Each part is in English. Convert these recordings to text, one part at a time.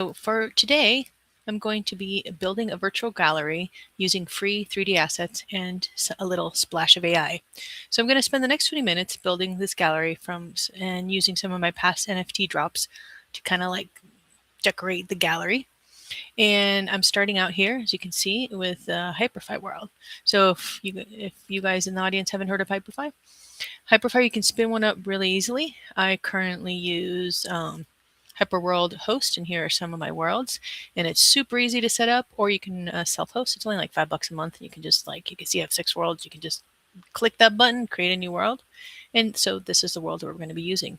So for today, I'm going to be building a virtual gallery using free 3D assets and a little splash of AI. So I'm going to spend the next 20 minutes building this gallery and using some of my past NFT drops to kind of like decorate the gallery. And I'm starting out here, as you can see, with Hyperfi World. So if you guys in the audience haven't heard of Hyperfi, you can spin one up really easily. I currently use Hyperworld host, and here are some of my worlds. And it's super easy to set up, or you can self-host. It's only like $5 a month, and you can just you can see I have 6 worlds. You can just click that button, create a new world. And so this is the world that we're going to be using.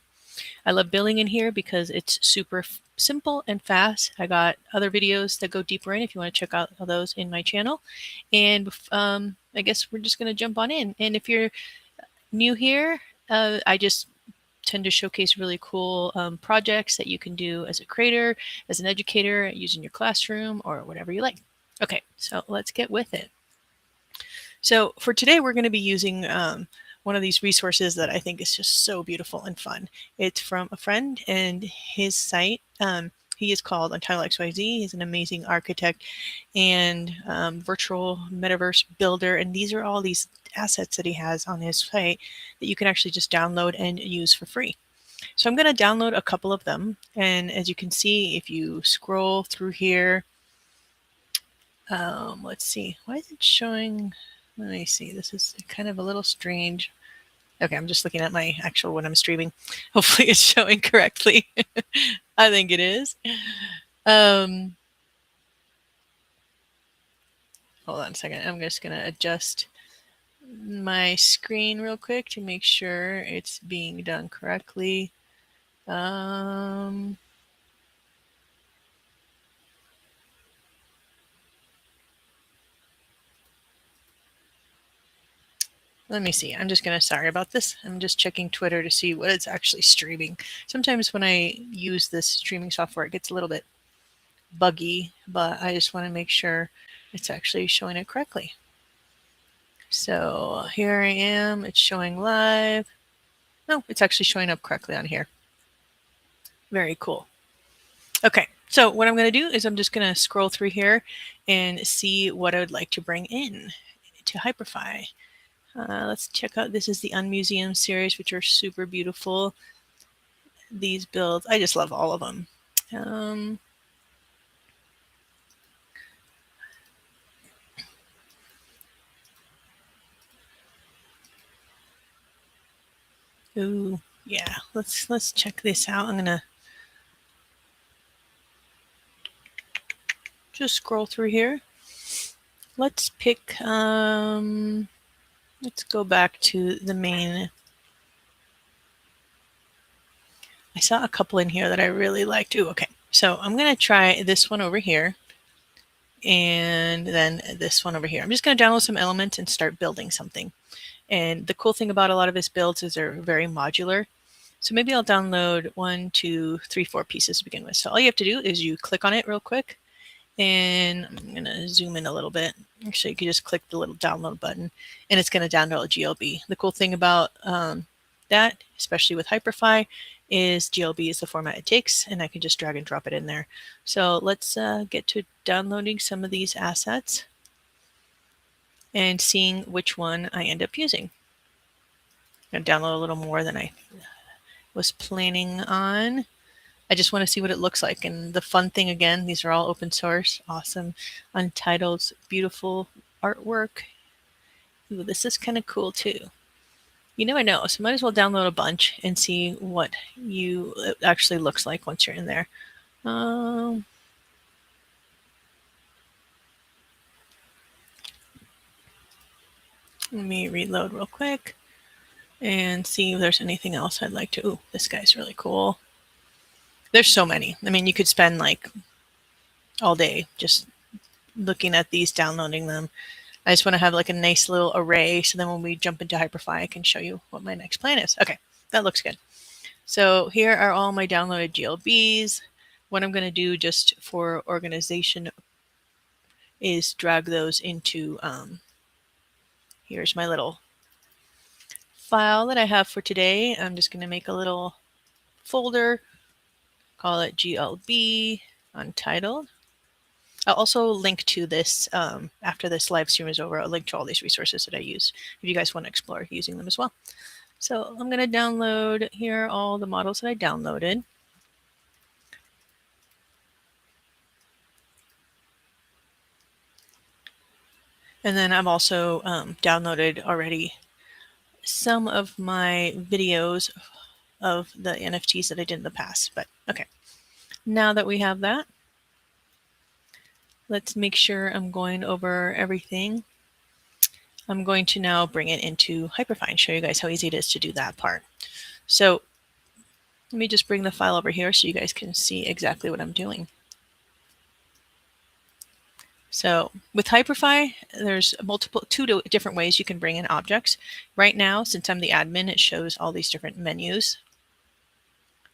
I love building in here because it's super simple and fast. I got other videos that go deeper in if you want to check out those in my channel. And I guess we're just going to jump on in. And if you're new here, I just tend to showcase really cool projects that you can do as a creator, as an educator, using your classroom or whatever you like. Okay, so let's get with it. So for today, we're going to be using one of these resources that I think is just so beautiful and fun. It's from a friend, and his site, he is called Untitled XYZ. He's an amazing architect and virtual metaverse builder. And these are all these assets that he has on his site that you can actually just download and use for free. So I'm going to download a couple of them. And as you can see, if you scroll through here, let's see, why is it showing? Let me see. This is kind of a little strange. Okay, I'm just looking at my actual when I'm streaming. Hopefully it's showing correctly. I think it is. Hold on a second. I'm just going to adjust my screen real quick to make sure it's being done correctly. Let me see. I'm just going to, sorry about this. I'm just checking Twitter to see what it's actually streaming. Sometimes when I use this streaming software, it gets a little bit buggy, but I just want to make sure it's actually showing it correctly. So here I am. It's showing live. No, it's actually showing up correctly on here. Very cool. Okay, so what I'm going to do is I'm just going to scroll through here and see what I would like to bring in to Hyperfi. Let's check out, this is the Unmuseum series, which are super beautiful. These builds, I just love all of them. Ooh, yeah, let's check this out. I'm gonna just scroll through here. Let's pick, let's go back to the main. I saw a couple in here that I really liked. Ooh, okay. So I'm going to try this one over here and then this one over here. I'm just going to download some elements and start building something. And the cool thing about a lot of his builds is they're very modular. So maybe I'll download 1, 2, 3, 4 pieces to begin with. So all you have to do is you click on it real quick. And I'm going to zoom in a little bit. Actually, you can just click the little download button and it's going to download a GLB. The cool thing about that, especially with Hyperfi, is GLB is the format it takes, and I can just drag and drop it in there. So let's get to downloading some of these assets and seeing which one I end up using. I'm going to download a little more than I was planning on. I just want to see what it looks like. And the fun thing, again, these are all open source, awesome, Untitled, beautiful artwork. Ooh, this is kind of cool too. You never know, so might as well download a bunch and see what it actually looks like once you're in there. Let me reload real quick and see if there's anything else I'd like to. Ooh, this guy's really cool. There's so many. I mean, you could spend like all day just looking at these, downloading them. I just want to have like a nice little array, so then when we jump into Hyperfi, I can show you what my next plan is. Okay, that looks good. So here are all my downloaded GLBs. What I'm going to do just for organization is drag those into, here's my little file that I have for today. I'm just going to make a little folder, call it GLB. Untitled. I'll also link to this after this live stream is over. I'll link to all these resources that I use if you guys want to explore using them as well. So I'm going to download here all the models that I downloaded. And then I've also downloaded already some of my videos of the NFTs that I did in the past. But okay, now that we have that, let's make sure I'm going over everything. I'm going to now bring it into Hyperfine and show you guys how easy it is to do that part. So let me just bring the file over here so you guys can see exactly what I'm doing. So with Hyperfy, there's two different ways you can bring in objects. Right now, since I'm the admin, it shows all these different menus.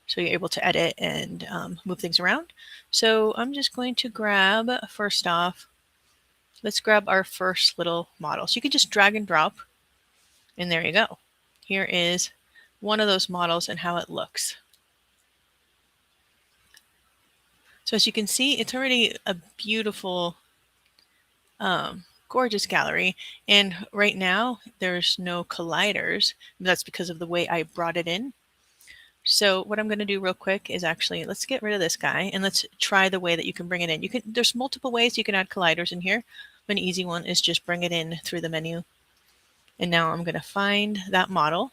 So you're able to edit and move things around. So I'm just going to grab, first off, let's grab our first little model. So you can just drag and drop, and there you go. Here is one of those models and how it looks. So as you can see, it's already a beautiful, gorgeous gallery. And right now, there's no colliders. That's because of the way I brought it in. So what I'm going to do real quick is actually, let's get rid of this guy and let's try the way that you can bring it in. There's multiple ways you can add colliders in here. An easy one is just bring it in through the menu. And now I'm going to find that model.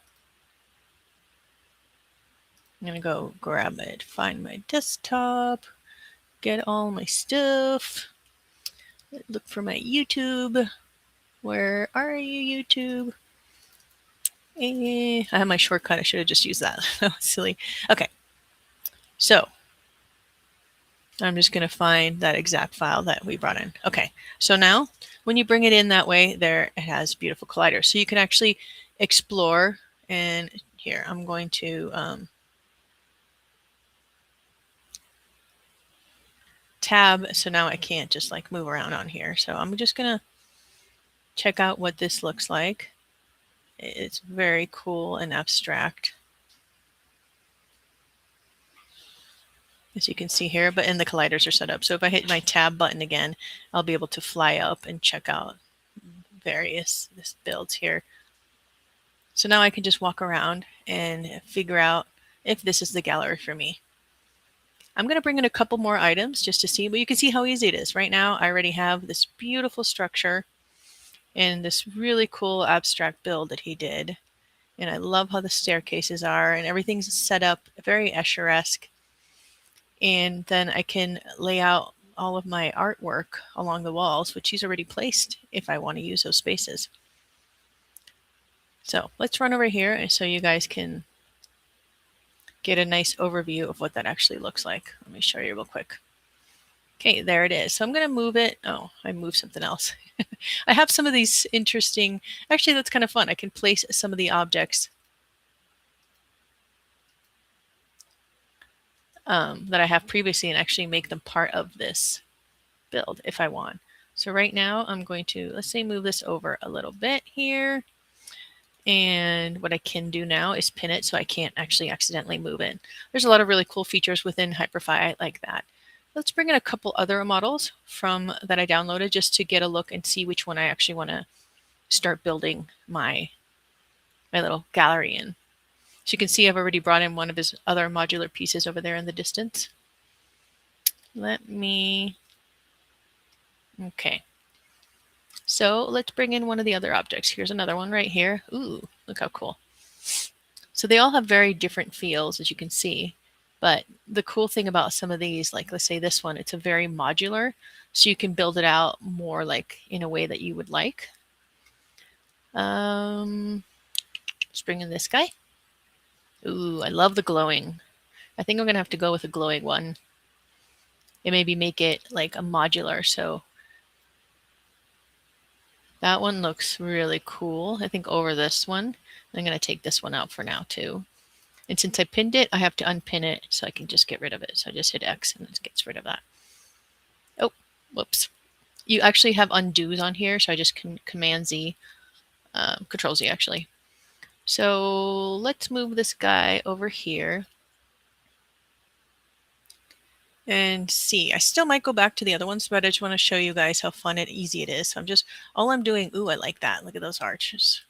I'm going to go grab it, find my desktop, get all my stuff, look for my YouTube. Where are you, YouTube? I have my shortcut. I should have just used that. That was silly. Okay. So I'm just going to find that exact file that we brought in. Okay. So now when you bring it in that way, there it has beautiful colliders. So you can actually explore. And here I'm going to tab. So now I can't just like move around on here. So I'm just going to check out what this looks like. It's very cool and abstract, as you can see here, but and the colliders are set up. So if I hit my tab button again, I'll be able to fly up and check out various builds here. So now I can just walk around and figure out if this is the gallery for me. I'm going to bring in a couple more items just to see, but you can see how easy it is. Right now, I already have this beautiful structure and this really cool abstract build that he did. And I love how the staircases are and everything's set up very Escher-esque. And then I can lay out all of my artwork along the walls, which he's already placed if I want to use those spaces. So let's run over here so you guys can get a nice overview of what that actually looks like. Let me show you real quick. Okay, there it is. So I'm going to move it. Oh, I moved something else. I have some of these interesting, actually that's kind of fun. I can place some of the objects that I have previously and actually make them part of this build if I want. So right now I'm going to, let's say, move this over a little bit here. And what I can do now is pin it so I can't actually accidentally move it. There's a lot of really cool features within Hyperfy like that. Let's bring in a couple other models from that I downloaded just to get a look and see which one I actually want to start building my little gallery in. So you can see I've already brought in one of his other modular pieces over there in the distance. Let me, okay. So let's bring in one of the other objects. Here's another one right here. Ooh, look how cool. So they all have very different feels, as you can see. But the cool thing about some of these, like let's say this one, it's a very modular. So you can build it out more like in a way that you would like. Let's bring in this guy. Ooh, I love the glowing. I think I'm going to have to go with a glowing one. And maybe make it like a modular. So that one looks really cool. I think over this one. I'm going to take this one out for now too. And since I pinned it, I have to unpin it so I can just get rid of it. So I just hit X and it gets rid of that. Oh, whoops. You actually have undos on here. So I just can Command Z, Control Z actually. So let's move this guy over here. and see. I still might go back to the other ones, but I just want to show you guys how fun and easy it is. So all I'm doing, ooh, I like that. Look at those arches.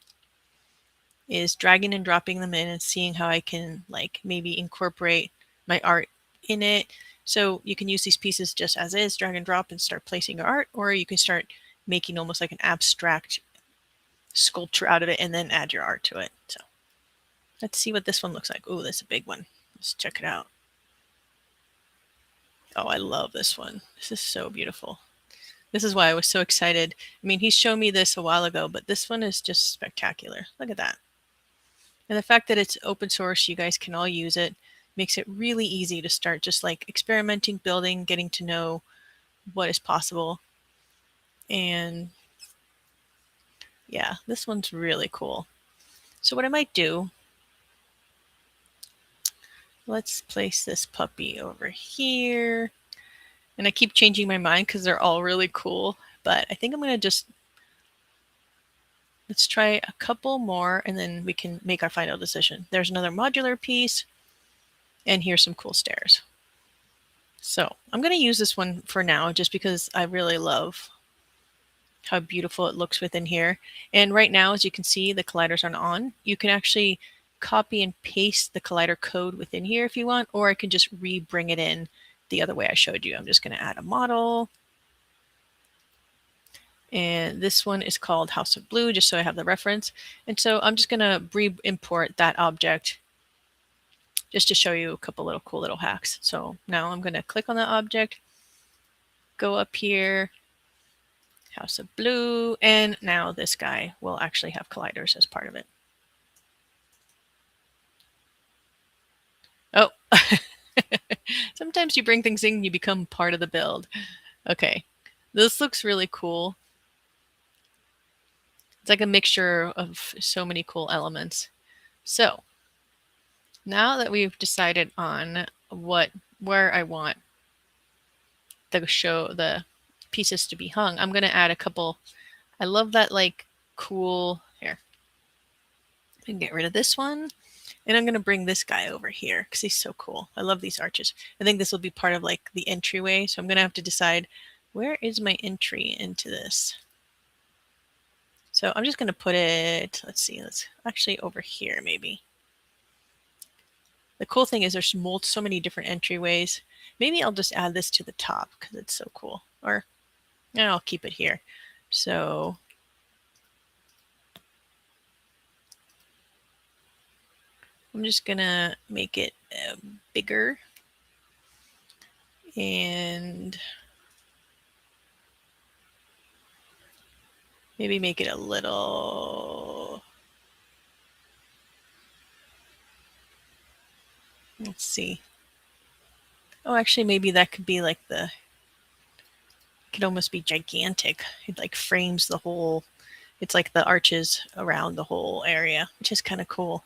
Is dragging and dropping them in and seeing how I can like maybe incorporate my art in it. So you can use these pieces just as is, drag and drop and start placing your art, or you can start making almost like an abstract sculpture out of it and then add your art to it. So let's see what this one looks like. Oh, that's a big one. Let's check it out. Oh, I love this one. This is so beautiful. This is why I was so excited. I mean, he showed me this a while ago, but this one is just spectacular. Look at that. And the fact that it's open source, you guys can all use it, makes it really easy to start just like experimenting, building, getting to know what is possible. And yeah, this one's really cool. So what I might do, let's place this puppy over here. And I keep changing my mind because they're all really cool. But I think I'm going to just, let's try a couple more and then we can make our final decision. There's another modular piece. And here's some cool stairs. So I'm going to use this one for now just because I really love how beautiful it looks within here. And right now, as you can see, the colliders aren't on. You can actually copy and paste the collider code within here if you want, or I can just re-bring it in the other way I showed you. I'm just going to add a model. And this one is called House of Blue, just so I have the reference. And so I'm just going to re-import that object just to show you a couple little cool little hacks. So now I'm going to click on the object, go up here, House of Blue, and now this guy will actually have colliders as part of it. Oh, sometimes you bring things in and you become part of the build. Okay, this looks really cool. It's like a mixture of so many cool elements. So now that we've decided on where I want the pieces to be hung, I'm going to add a couple. I love that like cool here. I can get rid of this one. And I'm going to bring this guy over here because he's so cool. I love these arches. I think this will be part of like the entryway. So I'm going to have to decide where is my entry into this. So I'm just going to put it, let's see, let's actually over here maybe. The cool thing is there's so many different entryways. Maybe I'll just add this to the top because it's so cool. Or yeah, I'll keep it here. So I'm just going to make it bigger. And maybe make it a little, let's see. Oh, actually, maybe that could be like it could almost be gigantic. It like frames the whole, it's like the arches around the whole area, which is kind of cool.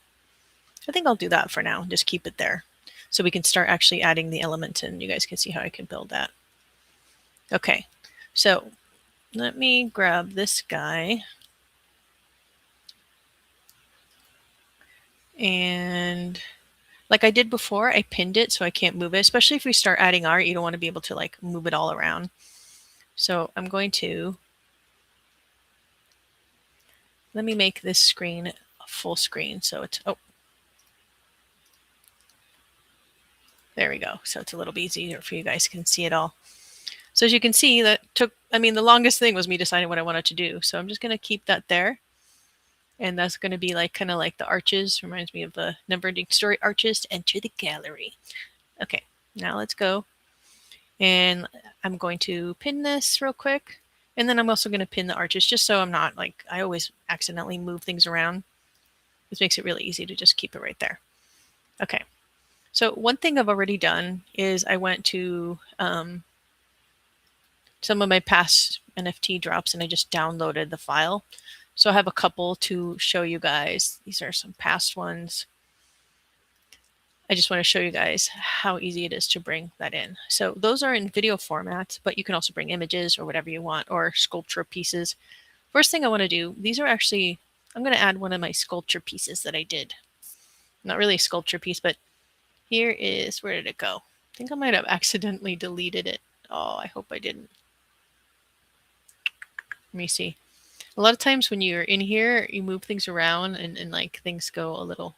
I think I'll do that for now. Just keep it there. So we can start actually adding the elements and you guys can see how I can build that. Okay, so let me grab this guy. And like I did before, I pinned it so I can't move it, especially if we start adding art, you don't want to be able to like move it all around. So I'm going to, let me make this screen a full screen. So it's, oh, there we go. So it's a little bit easier for you guys can see it all. So as you can see, that took, I mean, the longest thing was me deciding what I wanted to do. So I'm just going to keep that there. And that's going to be like kind of like the arches. Reminds me of the Neverending Story arches to enter the gallery. Okay, now let's go. And I'm going to pin this real quick. And then I'm also going to pin the arches just so I'm not like, I always accidentally move things around. This makes it really easy to just keep it right there. Okay. So one thing I've already done is I went to some of my past NFT drops and I just downloaded the file. So I have a couple to show you guys. These are some past ones. I just want to show you guys how easy it is to bring that in. So those are in video format, but you can also bring images or whatever you want, or sculpture pieces. First thing I want to do, these are actually, I'm going to add one of my sculpture pieces that I did. Not really a sculpture piece, but here is, where did it go? think I might have accidentally deleted it. Oh, I hope I didn't. Let me see. A lot of times when you're in here, you move things around and like things go a little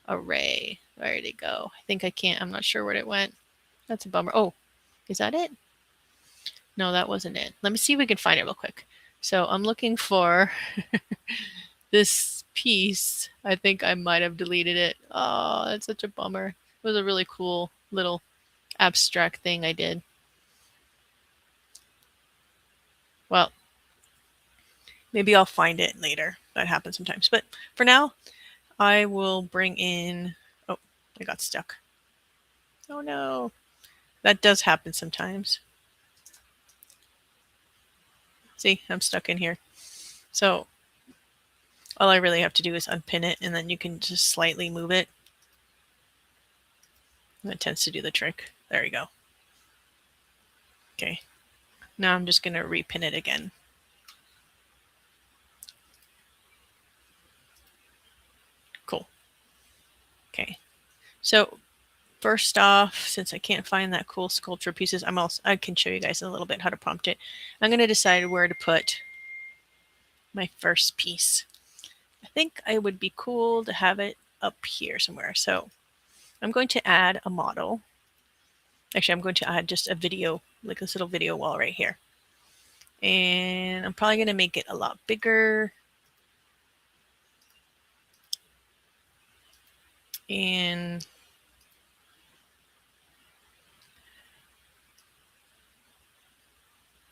array. Where did it go? I think I can't. I'm not sure where it went. That's a bummer. Oh, is that it? No, that wasn't it. Let me see if we can find it real quick. So I'm looking for this piece. I think I might have deleted it. Oh, that's such a bummer. It was a really cool little abstract thing I did. Well, maybe I'll find it later. That happens sometimes. But for now, I will bring in. Oh, I got stuck. Oh no. That does happen sometimes. See, I'm stuck in here. So all I really have to do is unpin it, and then you can just slightly move it. And that tends to do the trick. There you go. Okay. Now I'm just going to repin it again. Cool. Okay. So first off, since I can't find that cool sculpture pieces, I can show you guys in a little bit how to prompt it. I'm going to decide where to put my first piece. I think it would be cool to have it up here somewhere. So I'm going to add a model. Actually, I'm going to add just a video, like this little video wall right here. And I'm probably going to make it a lot bigger. And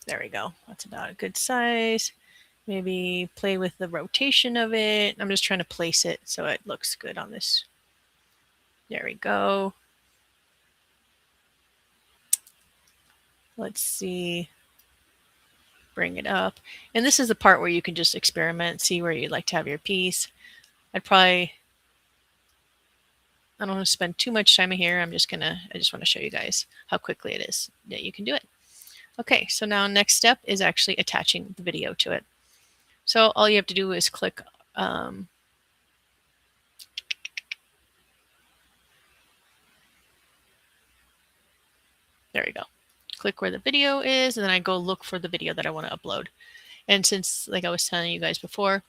there we go. That's about a good size. Maybe play with the rotation of it. I'm just trying to place it so it looks good on this. There we go. Let's see. Bring it up. And this is the part where you can just experiment, see where you'd like to have your piece. I don't want to spend too much time here. I just want to show you guys how quickly it is that you can do it. Okay, so now next step is actually attaching the video to it. So all you have to do is click there we go. Click where the video is, and then I go look for the video that I want to upload. And since, like I was telling you guys before,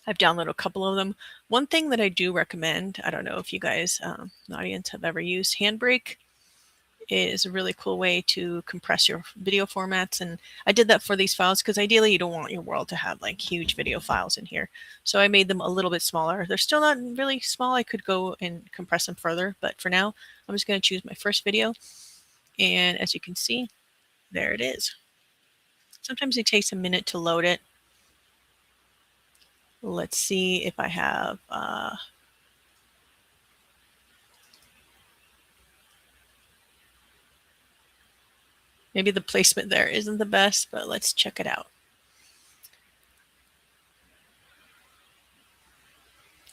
I've downloaded a couple of them. One thing that I do recommend, I don't know if you guys, the audience, have ever used Handbrake, is a really cool way to compress your video formats. And I did that for these files because ideally you don't want your world to have like huge video files in here. So I made them a little bit smaller. They're still not really small. I could go and compress them further, but for now, I'm just going to choose my first video. And as you can see, there it is. Sometimes it takes a minute to load it. Let's see if I have maybe the placement there isn't the best, but let's check it out.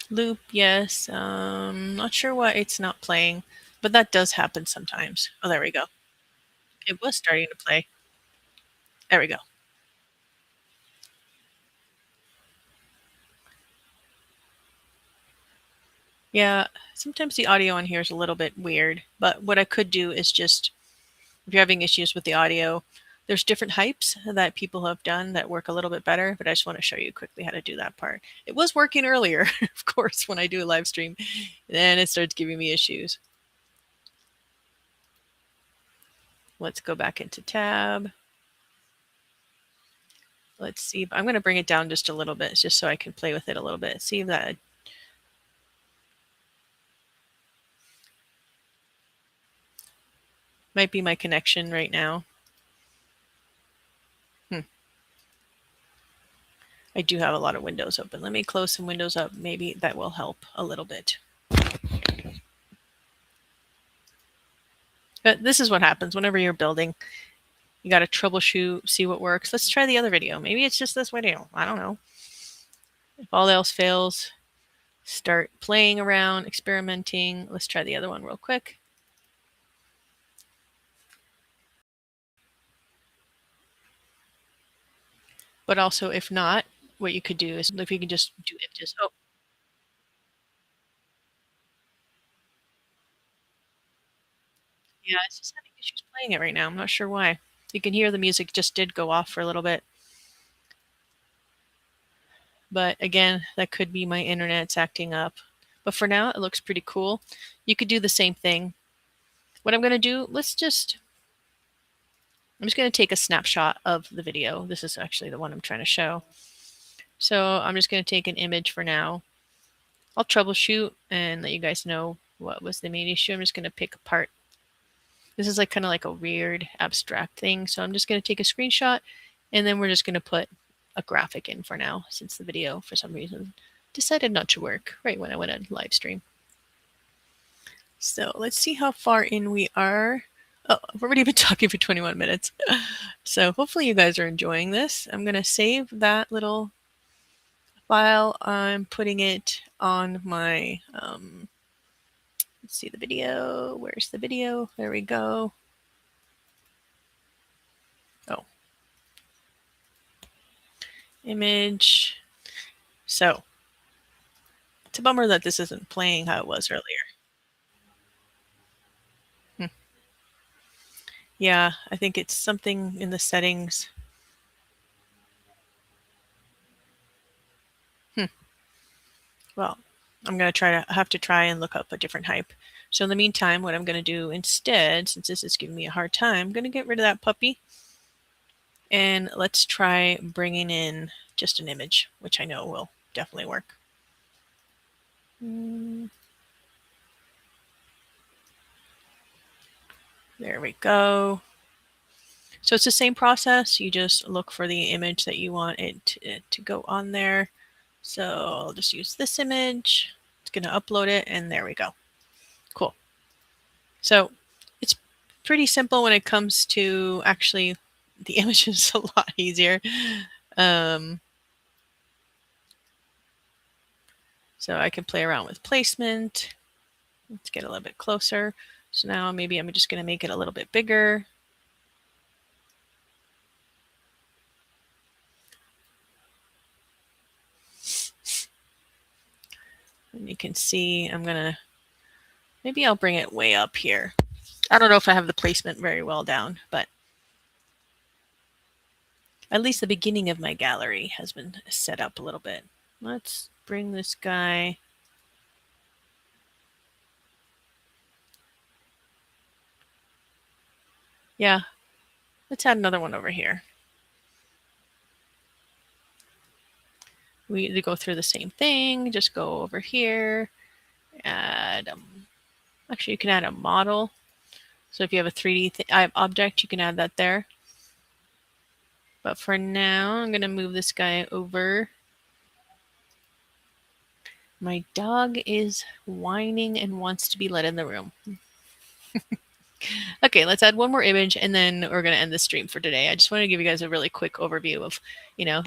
Loop, yes. Not sure why it's not playing, but that does happen sometimes. Oh, there we go. It was starting to play. There we go. Yeah, sometimes the audio on here is a little bit weird, but what I could do is just, if you're having issues with the audio, there's different hypes that people have done that work a little bit better, but I just want to show you quickly how to do that part. It was working earlier, of course, when I do a live stream, then it starts giving me issues. Let's go back into tab. Let's see. I'm going to bring it down just a little bit just so I can play with it a little bit. See if that might be my connection right now. I do have a lot of windows open. Let me close some windows up. Maybe that will help a little bit. But this is what happens whenever you're building. You got to troubleshoot, see what works. Let's try the other video. Maybe it's just this video. I don't know. If all else fails, start playing around, experimenting. Let's try the other one real quick. But also, if not, what you could do is if you can just do it, just, oh, Yeah, it's just having issues playing it right now. I'm not sure why. You can hear the music just did go off for a little bit. But again, that could be my internet's acting up. But for now, it looks pretty cool. You could do the same thing. What I'm going to do, I'm just going to take a snapshot of the video. This is actually the one I'm trying to show. So I'm just going to take an image for now. I'll troubleshoot and let you guys know what was the main issue. I'm just going to pick apart. This is like kind of like a weird abstract thing. So I'm just going to take a screenshot and then we're just going to put a graphic in for now since the video for some reason decided not to work right when I went on live stream. So let's see how far in we are. Oh, I've already been talking for 21 minutes. So hopefully you guys are enjoying this. I'm going to save that little file. I'm putting it on my, let's see the video. Where's the video? There we go. Oh, image. So it's a bummer that this isn't playing how it was earlier. Hmm. Yeah, I think it's something in the settings. Hmm. Well, I'm going to have to try and look up a different hype. So in the meantime, what I'm going to do instead, since this is giving me a hard time, I'm going to get rid of that puppy. And let's try bringing in just an image, which I know will definitely work. There we go. So it's the same process. You just look for the image that you want it to go on there. So I'll just use this image. It's going to upload it, and there we go. Cool. So it's pretty simple when it comes to actually the image is a lot easier. So I can play around with placement. Let's get a little bit closer. So now maybe I'm just going to make it a little bit bigger. And you can see maybe I'll bring it way up here. I don't know if I have the placement very well down, but at least the beginning of my gallery has been set up a little bit. Let's bring this guy. Yeah, let's add another one over here. We need to go through the same thing. Just go over here, add, actually you can add a model. So if you have a 3D object, you can add that there. But for now, I'm going to move this guy over. My dog is whining and wants to be let in the room. Okay, let's add one more image and then we're going to end the stream for today. I just want to give you guys a really quick overview of,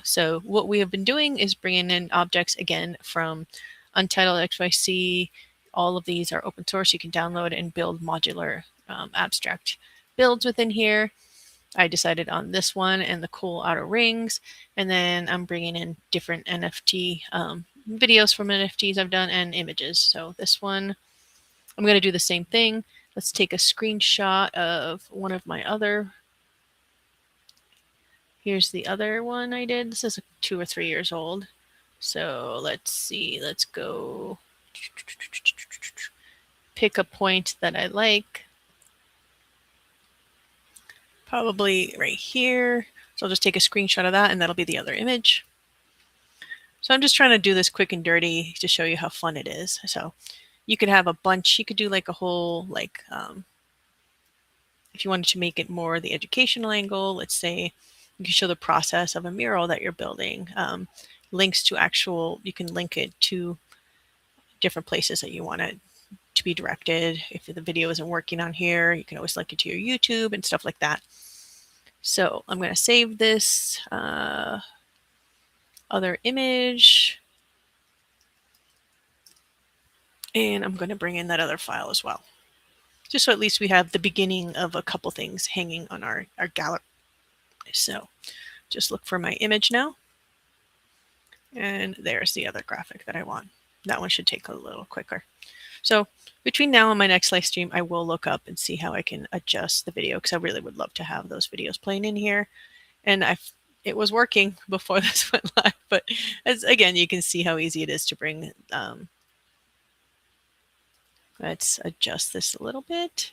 so what we have been doing is bringing in objects again from Untitled XYC. All of these are open source. You can download and build modular abstract builds within here. I decided on this one and the cool outer rings. And then I'm bringing in different NFT videos from NFTs I've done and images. So this one, I'm going to do the same thing. Let's take a screenshot of one of my other. Here's the other one I did. This is 2 or 3 years old. So let's see. Let's go pick a point that I like. Probably right here. So I'll just take a screenshot of that and that'll be the other image. So I'm just trying to do this quick and dirty to show you how fun it is. So you could have a bunch, you could do like a whole, like, if you wanted to make it more the educational angle, let's say you can show the process of a mural that you're building, links to you can link it to different places that you want it to be directed. If the video isn't working on here, you can always link it to your YouTube and stuff like that. So I'm going to save this other image. And I'm going to bring in that other file as well. Just so at least we have the beginning of a couple things hanging on our gallery. So just look for my image now. And there's the other graphic that I want. That one should take a little quicker. So between now and my next live stream, I will look up and see how I can adjust the video because I really would love to have those videos playing in here. And it was working before this went live, but as again, you can see how easy it is to bring. Let's adjust this a little bit.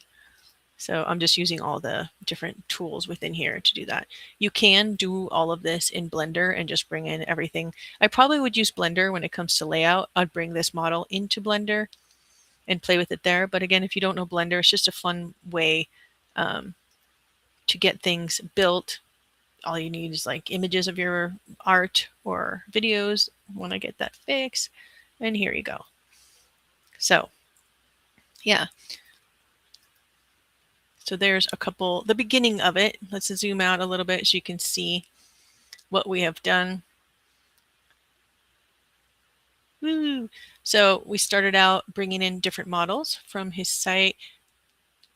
So I'm just using all the different tools within here to do that. You can do all of this in Blender and just bring in everything. I probably would use Blender when it comes to layout. I'd bring this model into Blender and play with it there. But again, if you don't know Blender, it's just a fun way to get things built. All you need is like images of your art or videos. Want to get that fixed. And here you go. So yeah. So there's a couple, the beginning of it. Let's zoom out a little bit so you can see what we have done. Woo! So we started out bringing in different models from his site,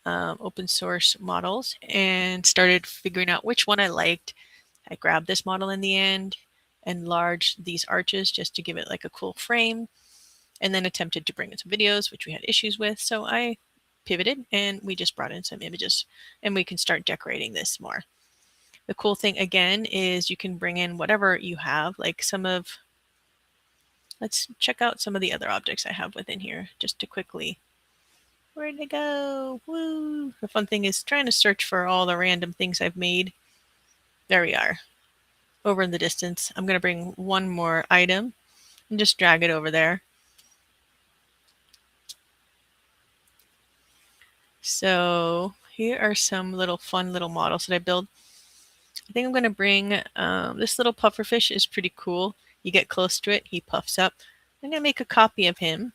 open source models, and started figuring out which one I liked. I grabbed this model in the end, enlarged these arches just to give it like a cool frame, and then attempted to bring in some videos, which we had issues with. So I pivoted and we just brought in some images and we can start decorating this more. The cool thing again is you can bring in whatever you have, like let's check out some of the other objects I have within here just to quickly, where'd they go? Woo! The fun thing is trying to search for all the random things I've made. There we are. Over in the distance, I'm going to bring one more item and just drag it over there. So here are some little fun little models that I built. I think I'm going to bring this little pufferfish is pretty cool. You get close to it, he puffs up. I'm going to make a copy of him.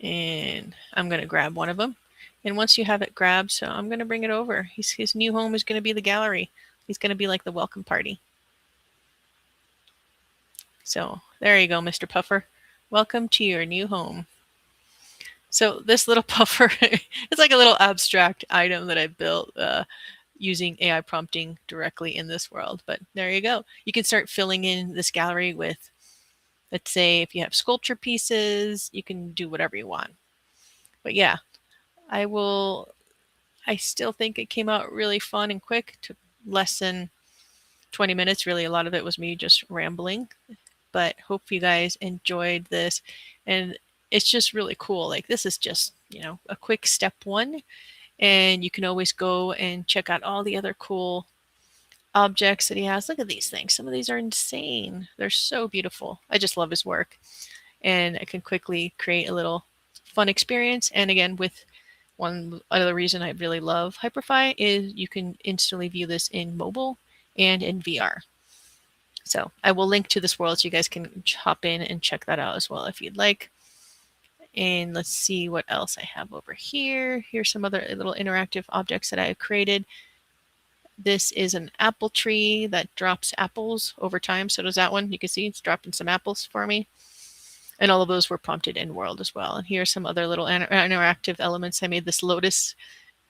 And I'm going to grab one of them. And once you have it grabbed, so I'm going to bring it over. His new home is going to be the gallery. He's going to be like the welcome party. So there you go, Mr. Puffer. Welcome to your new home. So this little puffer, it's like a little abstract item that I built using AI prompting directly in this world. But there you go. You can start filling in this gallery with, let's say, if you have sculpture pieces, you can do whatever you want. But yeah, I still think it came out really fun and quick. Took less than 20 minutes. Really, a lot of it was me just rambling. But hope you guys enjoyed this. And it's just really cool. Like this is just, a quick step one. And you can always go and check out all the other cool objects that he has. Look at these things. Some of these are insane. They're so beautiful. I just love his work. And I can quickly create a little fun experience. And again, with one other reason I really love Hyperfy is you can instantly view this in mobile and in VR. So I will link to this world so you guys can hop in and check that out as well if you'd like. And let's see what else I have over here. Here's some other little interactive objects that I created. This is an apple tree that drops apples over time. So does that one. You can see it's dropping some apples for me. And all of those were prompted in world as well. And here are some other little interactive elements. I made this lotus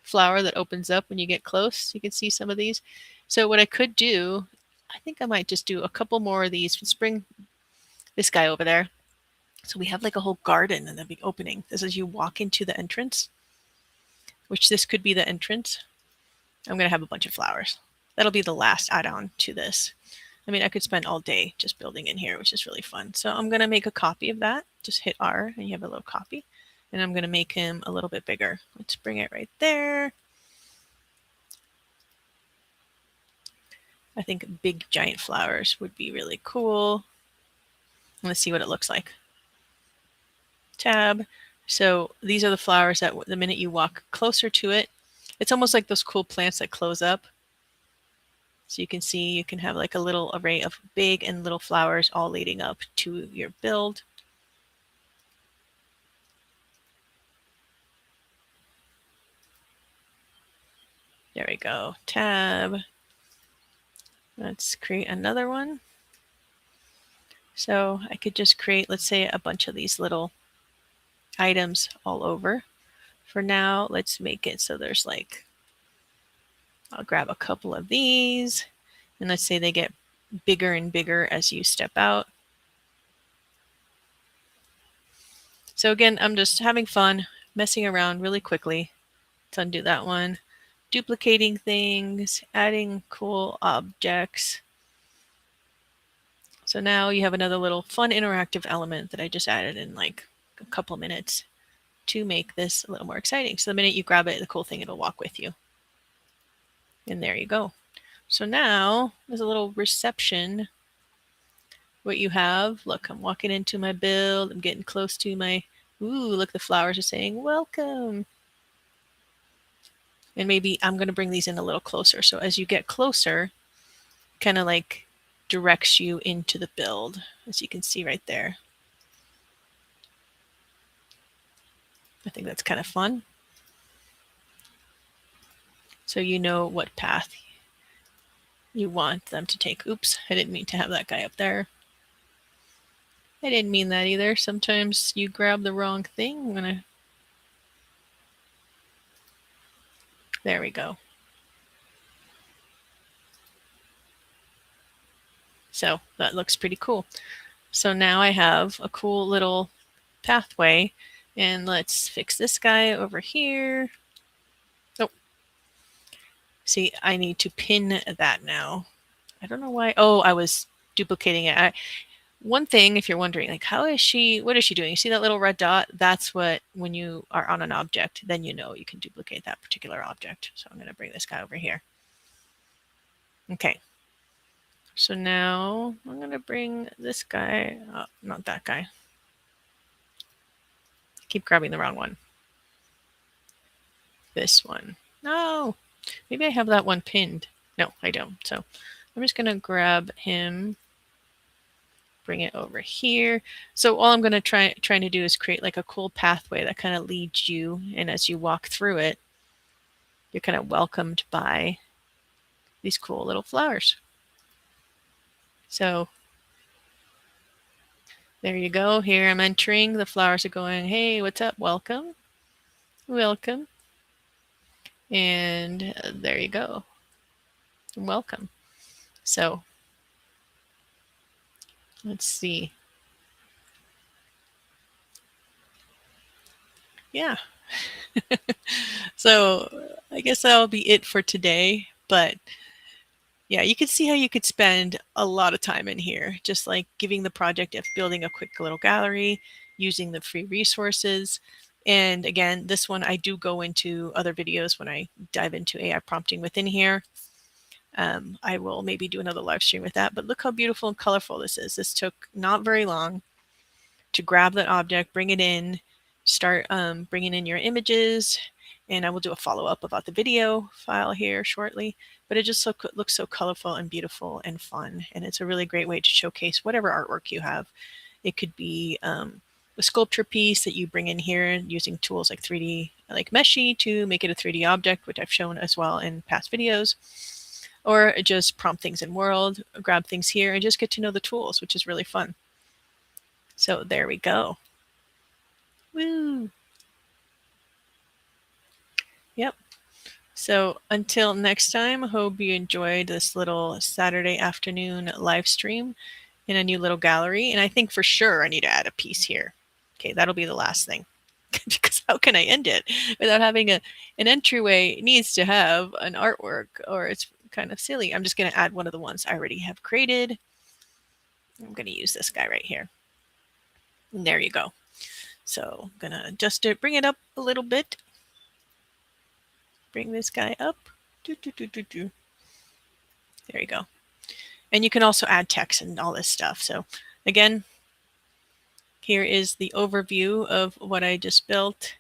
flower that opens up when you get close. You can see some of these. So what I could do, I think I might just do a couple more of these. Let's bring this guy over there. So we have like a whole garden in the big opening. This is you walk into the entrance, which this could be the entrance. I'm going to have a bunch of flowers. That'll be the last add-on to this. I mean, I could spend all day just building in here, which is really fun. So I'm going to make a copy of that. Just hit R and you have a little copy. And I'm going to make him a little bit bigger. Let's bring it right there. I think big giant flowers would be really cool. Let's see what it looks like. Tab. So these are the flowers that the minute you walk closer to it, it's almost like those cool plants that close up. So you can see you can have like a little array of big and little flowers all leading up to your build. There we go. Tab. Let's create another one. So I could just create, let's say, a bunch of these little items all over. For now, let's make it so there's like, I'll grab a couple of these. And let's say they get bigger and bigger as you step out. So again, I'm just having fun, messing around really quickly. Let's undo that one. Duplicating things, adding cool objects. So now you have another little fun interactive element that I just added in like a couple minutes to make this a little more exciting. So the minute you grab it, the cool thing, it'll walk with you. And there you go. So now there's a little reception. What you have, look, I'm walking into my build. I'm getting close to my, ooh, look, the flowers are saying welcome. And maybe I'm going to bring these in a little closer. So as you get closer, kind of like directs you into the build, as you can see right there. I think that's kind of fun. So you know what path you want them to take. Oops, I didn't mean to have that guy up there. I didn't mean that either. Sometimes you grab the wrong thing. I'm gonna. There we go. So that looks pretty cool. So now I have a cool little pathway, and let's fix this guy over here. Oh, see, I need to pin that now. I don't know why. Oh, I was duplicating it. One thing, if you're wondering, like, what is she doing? You see that little red dot? That's what, when you are on an object, then you know you can duplicate that particular object. So I'm going to bring this guy over here. Okay. So now I'm going to bring this guy, not that guy. Keep grabbing the wrong one. This one. No, maybe I have that one pinned. No, I don't. So I'm just going to grab him, bring it over here. So all I'm going to trying to do is create like a cool pathway that kind of leads you. And as you walk through it, you're kind of welcomed by these cool little flowers. So there you go. Here I'm entering. The flowers are going, hey, what's up? Welcome. Welcome. And there you go. Welcome. So let's see. Yeah. So I guess that'll be it for today. But yeah, you can see how you could spend a lot of time in here, just like giving the project of building a quick little gallery, using the free resources. And again, this one I do go into other videos when I dive into AI prompting within here. I will maybe do another live stream with that, but look how beautiful and colorful this is. This took not very long to grab that object, bring it in, start bringing in your images, and I will do a follow-up about the video file here shortly. But it just looks so colorful and beautiful and fun, and it's a really great way to showcase whatever artwork you have. It could be a sculpture piece that you bring in here using tools like 3D, like Meshy, to make it a 3D object, which I've shown as well in past videos. Or just prompt things in World, grab things here, and just get to know the tools, which is really fun. So there we go. Woo! Yep. So until next time, hope you enjoyed this little Saturday afternoon live stream in a new little gallery. And I think for sure I need to add a piece here. Okay, that'll be the last thing. Because how can I end it without having an entryway? It needs to have an artwork, or it's kind of silly. I'm just going to add one of the ones I already have created. I'm going to use this guy right here. And there you go. So I'm going to just bring it up a little bit. Bring this guy up. There you go. And you can also add text and all this stuff. So again, here is the overview of what I just built.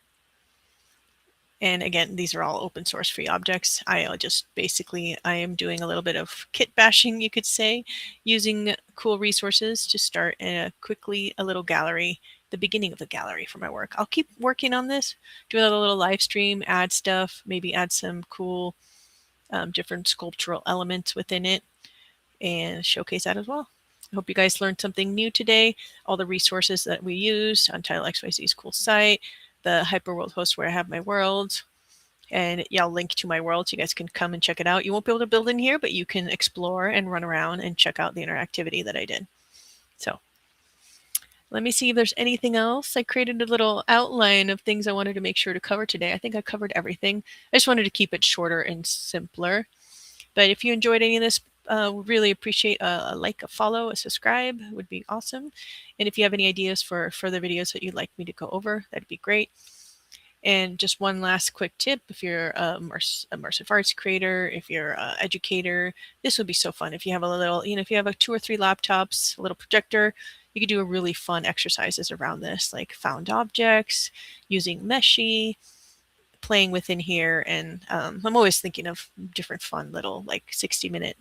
And again, these are all open source free objects. I am doing a little bit of kit bashing, you could say, using cool resources to start quickly a little gallery, the beginning of the gallery for my work. I'll keep working on this, do another little live stream, add stuff, maybe add some cool different sculptural elements within it and showcase that as well. I hope you guys learned something new today. All the resources that we use on Title XYZ's cool site, the Hyperworld host where I have my worlds, and yeah, I'll link to my world so you guys can come and check it out. You won't be able to build in here, but you can explore and run around and check out the interactivity that I did. So Let me see if there's anything else. I created a little outline of things I wanted to make sure to cover today. I think I covered everything. I just wanted to keep it shorter and simpler. But if you enjoyed any of this, really appreciate a like, a follow, a subscribe would be awesome. And if you have any ideas for further videos that you'd like me to go over, that'd be great. And just one last quick tip, if you're a immersive arts creator, if you're an educator, this would be so fun. If you have a little, if you have 2 or 3 laptops, a little projector, you could do a really fun exercises around this, like found objects, using Meshi, playing within here. And I'm always thinking of different fun little like 60-minute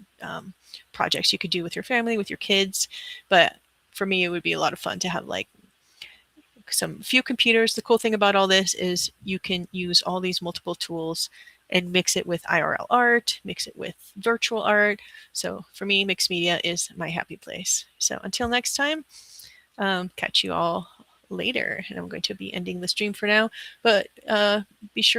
projects you could do with your family, with your kids. But for me, it would be a lot of fun to have like some few computers. The cool thing about all this is you can use all these multiple tools and mix it with IRL art, mix it with virtual art. So for me, mixed media is my happy place. So until next time, catch you all later. And I'm going to be ending the stream for now, but be sure